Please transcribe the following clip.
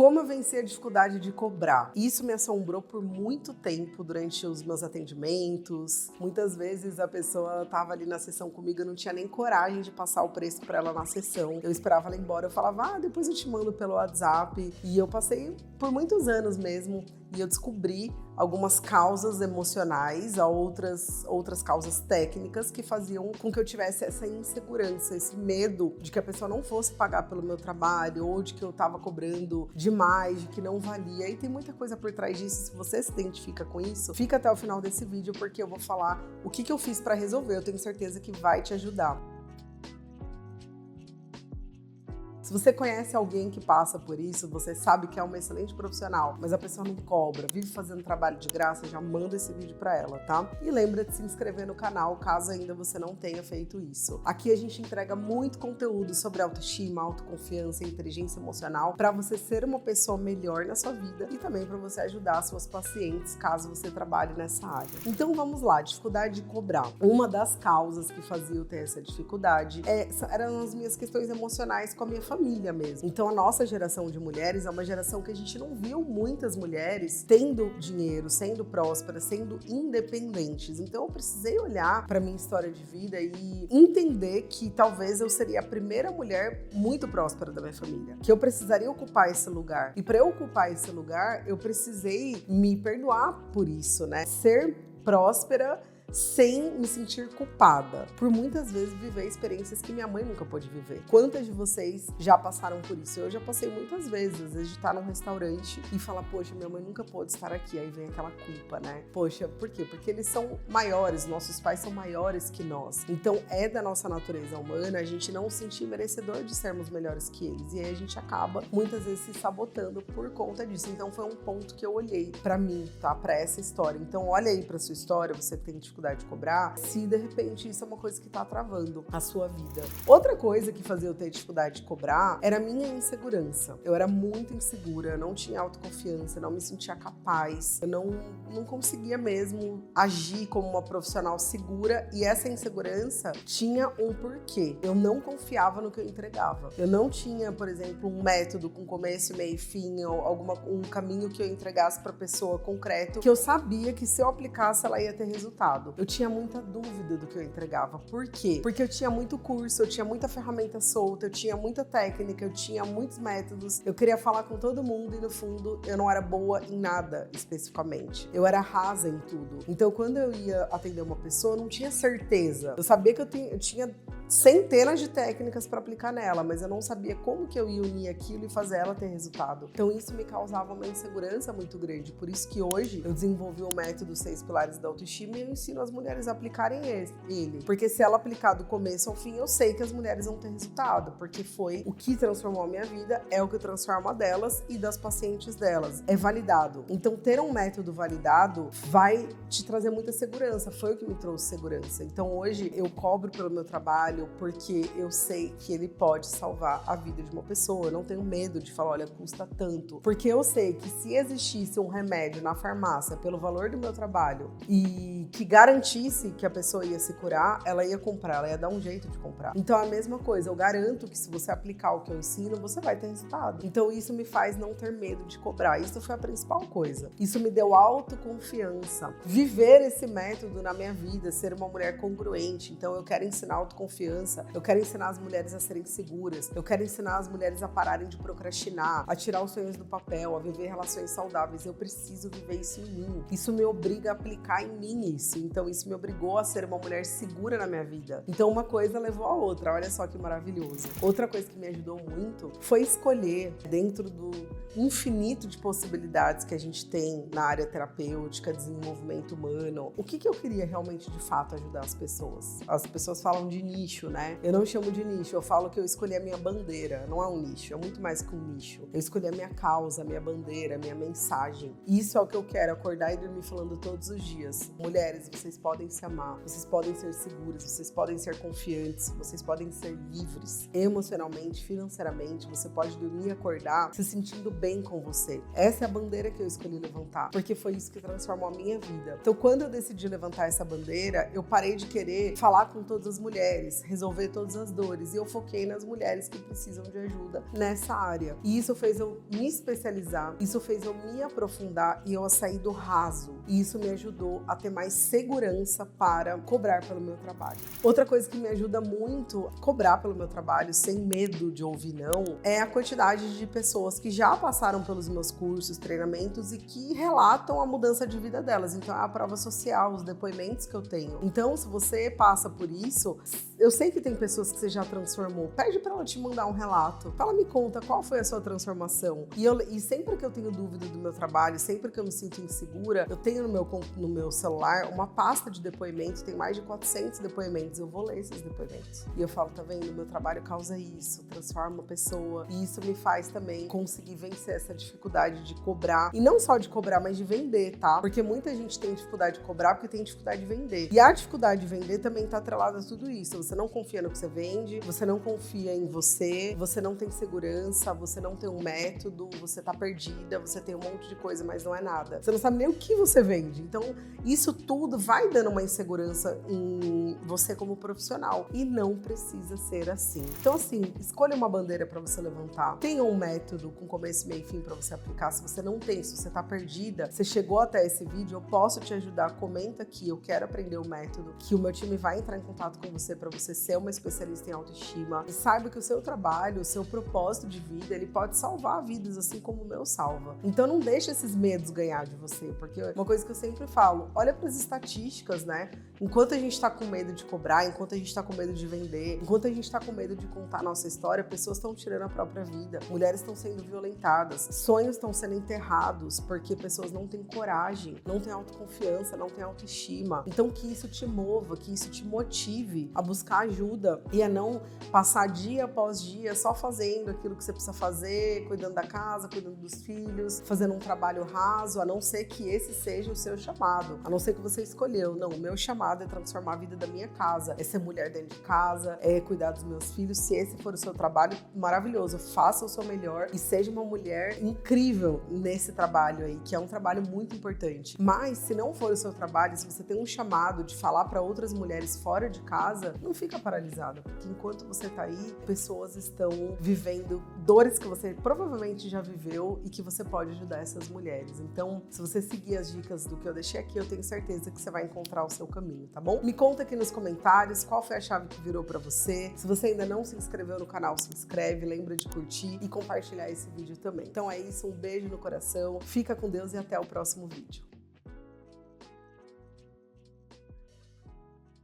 Como eu venci a dificuldade de cobrar? Isso me assombrou por muito tempo durante os meus atendimentos. Muitas vezes a pessoa tava ali na sessão comigo, eu não tinha nem coragem de passar o preço para ela na sessão. Eu esperava ela ir embora, eu falava, depois eu te mando pelo WhatsApp. E eu passei por muitos anos mesmo e eu descobri algumas causas emocionais, outras causas técnicas que faziam com que eu tivesse essa insegurança, esse medo de que a pessoa não fosse pagar pelo meu trabalho ou de que eu tava cobrando demais, de que não valia. E tem muita coisa por trás disso. Se você se identifica com isso, fica até o final desse vídeo porque eu vou falar o que eu fiz para resolver. Eu tenho certeza que vai te ajudar. Se você conhece alguém que passa por isso, você sabe que é uma excelente profissional, mas a pessoa não cobra, vive fazendo trabalho de graça, já manda esse vídeo pra ela, tá? E lembra de se inscrever no canal, caso ainda você não tenha feito isso. Aqui a gente entrega muito conteúdo sobre autoestima, autoconfiança e inteligência emocional pra você ser uma pessoa melhor na sua vida e também pra você ajudar suas pacientes, caso você trabalhe nessa área. Então vamos lá, dificuldade de cobrar. Uma das causas que fazia eu ter essa dificuldade eram as minhas questões emocionais com a minha família mesmo. Então a nossa geração de mulheres é uma geração que a gente não viu muitas mulheres tendo dinheiro, sendo prósperas, sendo independentes. Então eu precisei olhar para minha história de vida e entender que talvez eu seria a primeira mulher muito próspera da minha família, que eu precisaria ocupar esse lugar. E para eu ocupar esse lugar, eu precisei me perdoar por isso, né? Ser próspera sem me sentir culpada, por muitas vezes viver experiências que minha mãe nunca pôde viver. Quantas de vocês já passaram por isso? Eu já passei muitas vezes, às vezes de estar num restaurante e falar, poxa, minha mãe nunca pôde estar aqui, aí vem aquela culpa, né? Poxa, por quê? Porque eles são maiores, nossos pais são maiores que nós. Então é da nossa natureza humana a gente não se sentir merecedor de sermos melhores que eles, e aí a gente acaba muitas vezes se sabotando por conta disso. Então foi um ponto que eu olhei pra mim, tá? Pra essa história. Então olha aí pra sua história, você tem dificuldade de cobrar, se de repente isso é uma coisa que tá travando a sua vida. Outra coisa que fazia eu ter dificuldade de cobrar era a minha insegurança. Eu era muito insegura, não tinha autoconfiança, não me sentia capaz, eu não conseguia mesmo agir como uma profissional segura, e essa insegurança tinha um porquê. Eu não confiava no que eu entregava. Eu não tinha, por exemplo, um método com começo, meio e fim, ou um caminho que eu entregasse pra pessoa concreto, que eu sabia que se eu aplicasse ela ia ter resultado. Eu tinha muita dúvida do que eu entregava. Por quê? Porque eu tinha muito curso, eu tinha muita ferramenta solta, eu tinha muita técnica, eu tinha muitos métodos, eu queria falar com todo mundo e no fundo eu não era boa em nada especificamente. Eu era rasa em tudo. Então quando eu ia atender uma pessoa, eu não tinha certeza. Eu sabia que eu tinha centenas de técnicas para aplicar nela, mas eu não sabia como que eu ia unir aquilo e fazer ela ter resultado. Então isso me causava uma insegurança muito grande. Por isso que hoje eu desenvolvi o método 6 Pilares da Autoestima e eu ensino as mulheres a aplicarem ele. Porque se ela aplicar do começo ao fim, eu sei que as mulheres vão ter resultado, porque foi o que transformou a minha vida, é o que transforma a delas e das pacientes delas. É validado. Então ter um método validado vai te trazer muita segurança. Foi o que me trouxe segurança. Então hoje eu cobro pelo meu trabalho porque eu sei que ele pode salvar a vida de uma pessoa. Eu não tenho medo de falar, olha, custa tanto. Porque eu sei que se existisse um remédio na farmácia pelo valor do meu trabalho e que garantisse que a pessoa ia se curar, ela ia comprar, ela ia dar um jeito de comprar. Então a mesma coisa, eu garanto que se você aplicar o que eu ensino, você vai ter resultado. Então isso me faz não ter medo de cobrar. Isso foi a principal coisa. Isso me deu autoconfiança. Viver esse método na minha vida, ser uma mulher congruente. Então eu quero ensinar autoconfiança, eu quero ensinar as mulheres a serem seguras, eu quero ensinar as mulheres a pararem de procrastinar, a tirar os sonhos do papel, a viver relações saudáveis. Eu preciso viver isso em mim. Isso me obriga a aplicar em mim isso. Então isso me obrigou a ser uma mulher segura na minha vida. Então uma coisa levou a outra. Olha só que maravilhoso. Outra coisa que me ajudou muito foi escolher, dentro do infinito de possibilidades que a gente tem na área terapêutica, desenvolvimento humano, o que eu queria realmente de fato ajudar as pessoas. As pessoas falam de nicho, né? Eu não chamo de nicho, eu falo que eu escolhi a minha bandeira. Não é um nicho, é muito mais que um nicho. Eu escolhi a minha causa, a minha bandeira, a minha mensagem. Isso é o que eu quero, acordar e dormir falando todos os dias. Mulheres, vocês podem se amar, vocês podem ser seguras, vocês podem ser confiantes, vocês podem ser livres, emocionalmente, financeiramente. Você pode dormir e acordar se sentindo bem com você. Essa é a bandeira que eu escolhi levantar, porque foi isso que transformou a minha vida. Então, quando eu decidi levantar essa bandeira, eu parei de querer falar com todas as mulheres, resolver todas as dores. E eu foquei nas mulheres que precisam de ajuda nessa área. E isso fez eu me especializar, isso fez eu me aprofundar e eu sair do raso. E isso me ajudou a ter mais segurança para cobrar pelo meu trabalho. Outra coisa que me ajuda muito a cobrar pelo meu trabalho, sem medo de ouvir não, é a quantidade de pessoas que já passaram pelos meus cursos, treinamentos e que relatam a mudança de vida delas. Então é a prova social, os depoimentos que eu tenho. Então, se você passa por isso, eu sei que tem pessoas que você já transformou. Pede para ela te mandar um relato. Fala, me conta qual foi a sua transformação. E sempre que eu tenho dúvida do meu trabalho, sempre que eu me sinto insegura, eu tenho no meu celular uma pasta de depoimentos, tem mais de 400 depoimentos. Eu vou ler esses depoimentos. E eu falo, tá vendo? Meu trabalho causa isso, transforma a pessoa. E isso me faz também conseguir vencer essa dificuldade de cobrar. E não só de cobrar, mas de vender, tá? Porque muita gente tem dificuldade de cobrar porque tem dificuldade de vender. E a dificuldade de vender também tá atrelada a tudo isso. Você não confia no que você vende, você não confia em você, você não tem segurança, você não tem um método, você tá perdida, você tem um monte de coisa, mas não é nada. Você não sabe nem o que você vende. Então, isso tudo vai dando uma insegurança em você como profissional. E não precisa ser assim. Então, assim, escolha uma bandeira para você levantar. Tenha um método com começo, meio e fim para você aplicar. Se você não tem, se você tá perdida, você chegou até esse vídeo, eu posso te ajudar. Comenta aqui, eu quero aprender o método, que o meu time vai entrar em contato com você para você ser uma especialista em autoestima. E saiba que o seu trabalho, o seu propósito de vida, ele pode salvar vidas, assim como o meu salva. Então não deixa esses medos ganhar de você, porque uma coisa que eu sempre falo, olha para as estatísticas, né? Enquanto a gente tá com medo de cobrar, enquanto a gente tá com medo de vender, enquanto a gente tá com medo de contar a nossa história, pessoas estão tirando a própria vida, mulheres estão sendo violentadas, sonhos estão sendo enterrados, porque pessoas não têm coragem, não têm autoconfiança, não têm autoestima. Então que isso te mova, que isso te motive a buscar ajuda e a não passar dia após dia só fazendo aquilo que você precisa fazer, cuidando da casa, cuidando dos filhos, fazendo um trabalho raso, a não ser que esse seja o seu chamado, a não ser que você escolheu. Não, o meu chamado é transformar a vida da minha casa, é ser mulher dentro de casa, é cuidar dos meus filhos. Se esse for o seu trabalho, maravilhoso, faça o seu melhor e seja uma mulher incrível nesse trabalho aí, que é um trabalho muito importante. Mas se não for o seu trabalho, se você tem um chamado de falar para outras mulheres fora de casa, não fica paralisada, porque enquanto você tá aí, pessoas estão vivendo dores que você provavelmente já viveu e que você pode ajudar essas mulheres. Então, se você seguir as dicas do que eu deixei aqui, eu tenho certeza que você vai encontrar o seu caminho, tá bom? Me conta aqui nos comentários qual foi a chave que virou pra você. Se você ainda não se inscreveu no canal, se inscreve, lembra de curtir e compartilhar esse vídeo também. Então é isso, um beijo no coração, fica com Deus e até o próximo vídeo.